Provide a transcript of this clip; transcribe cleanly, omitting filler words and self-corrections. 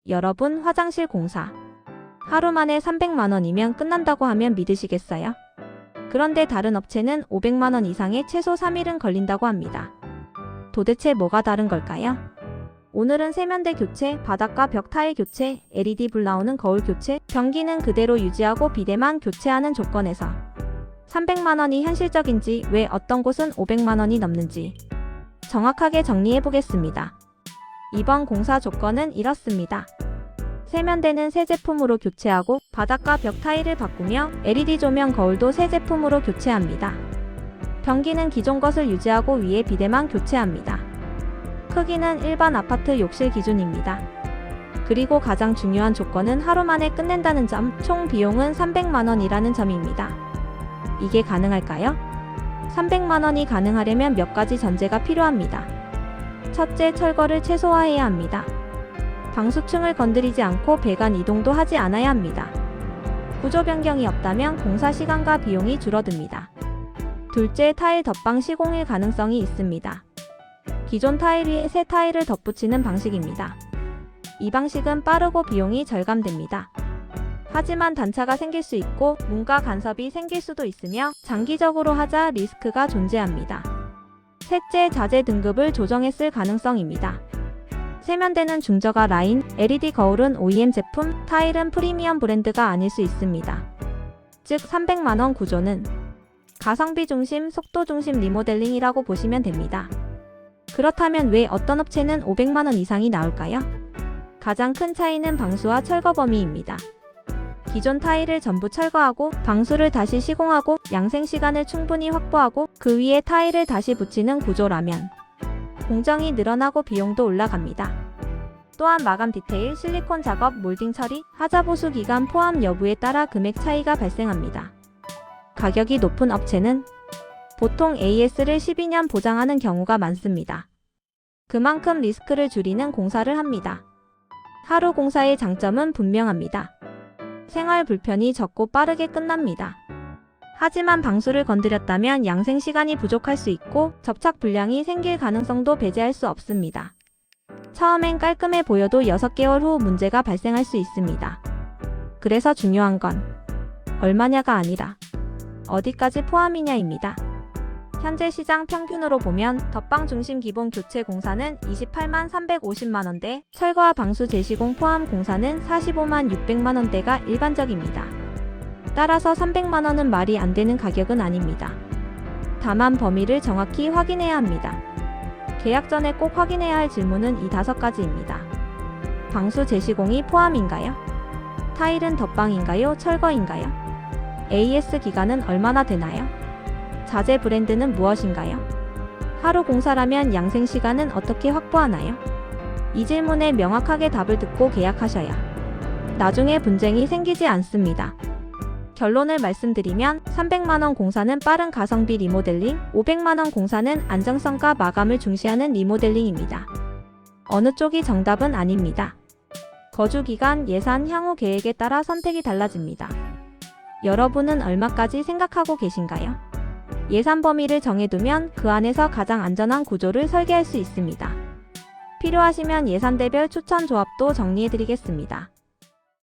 여러분, 화장실 공사. 하루 만에 300만 원이면 끝난다고 하면 믿으시겠어요? 그런데 다른 업체는 500만 원 이상의 최소 3일은 걸린다고 합니다. 도대체 뭐가 다른 걸까요? 오늘은 세면대 교체, 바닥과 벽 타일 교체, LED 불 나오는 거울 교체, 변기는 그대로 유지하고 비데만 교체하는 조건에서 300만 원이 현실적인지, 왜 어떤 곳은 500만 원이 넘는지 정확하게 정리해 보겠습니다. 이번 공사 조건은 이렇습니다. 세면대는 새 제품으로 교체하고 바닥과 벽 타일을 바꾸며 LED 조명 거울도 새 제품으로 교체합니다. 변기는 기존 것을 유지하고 위에 비데만 교체합니다. 크기는 일반 아파트 욕실 기준입니다. 그리고 가장 중요한 조건은 하루 만에 끝낸다는 점, 총 비용은 300만 원이라는 점입니다. 이게 가능할까요? 300만 원이 가능하려면 몇 가지 전제가 필요합니다. 첫째, 철거를 최소화해야 합니다. 방수층을 건드리지 않고 배관 이동도 하지 않아야 합니다. 구조 변경이 없다면 공사 시간과 비용이 줄어듭니다. 둘째, 타일 덧방 시공일 가능성이 있습니다. 기존 타일 위에 새 타일을 덧붙이는 방식입니다. 이 방식은 빠르고 비용이 절감됩니다. 하지만 단차가 생길 수 있고 문과 간섭이 생길 수도 있으며 장기적으로 하자 리스크가 존재합니다. 셋째, 자재 등급을 조정했을 가능성입니다. 세면대는 중저가 라인, LED 거울은 OEM 제품, 타일은 프리미엄 브랜드가 아닐 수 있습니다. 즉 300만 원 구조는 가성비 중심, 속도 중심 리모델링이라고 보시면 됩니다. 그렇다면 왜 어떤 업체는 500만 원 이상이 나올까요? 가장 큰 차이는 방수와 철거 범위입니다. 기존 타일을 전부 철거하고 방수를 다시 시공하고 양생 시간을 충분히 확보하고 그 위에 타일을 다시 붙이는 구조라면 공정이 늘어나고 비용도 올라갑니다. 또한 마감 디테일, 실리콘 작업, 몰딩 처리, 하자 보수 기간 포함 여부에 따라 금액 차이가 발생합니다. 가격이 높은 업체는 보통 AS를 12년 보장하는 경우가 많습니다. 그만큼 리스크를 줄이는 공사를 합니다. 하루 공사의 장점은 분명합니다. 생활 불편이 적고 빠르게 끝납니다. 하지만 방수를 건드렸다면 양생 시간이 부족할 수 있고 접착 불량이 생길 가능성도 배제할 수 없습니다. 처음엔 깔끔해 보여도 6개월 후 문제가 발생할 수 있습니다. 그래서 중요한 건 얼마냐가 아니라 어디까지 포함이냐입니다. 현재 시장 평균으로 보면 덧방 중심 기본 교체 공사는 28만 350만 원대, 철거와 방수 재시공 포함 공사는 45만 600만 원대가 일반적입니다. 따라서 300만 원은 말이 안 되는 가격은 아닙니다. 다만 범위를 정확히 확인해야 합니다. 계약 전에 꼭 확인해야 할 질문은 이 5가지입니다. 방수 재시공이 포함인가요? 타일은 덧방인가요? 철거인가요? AS 기간은 얼마나 되나요? 자재 브랜드는 무엇인가요? 하루 공사라면 양생 시간은 어떻게 확보하나요? 이 질문에 명확하게 답을 듣고 계약하셔야 나중에 분쟁이 생기지 않습니다. 결론을 말씀드리면 300만 원 공사는 빠른 가성비 리모델링, 500만 원 공사는 안정성과 마감을 중시하는 리모델링입니다. 어느 쪽이 정답은 아닙니다. 거주 기간, 예산, 향후 계획에 따라 선택이 달라집니다. 여러분은 얼마까지 생각하고 계신가요? 예산 범위를 정해두면 그 안에서 가장 안전한 구조를 설계할 수 있습니다. 필요하시면 예산대별 추천 조합도 정리해드리겠습니다.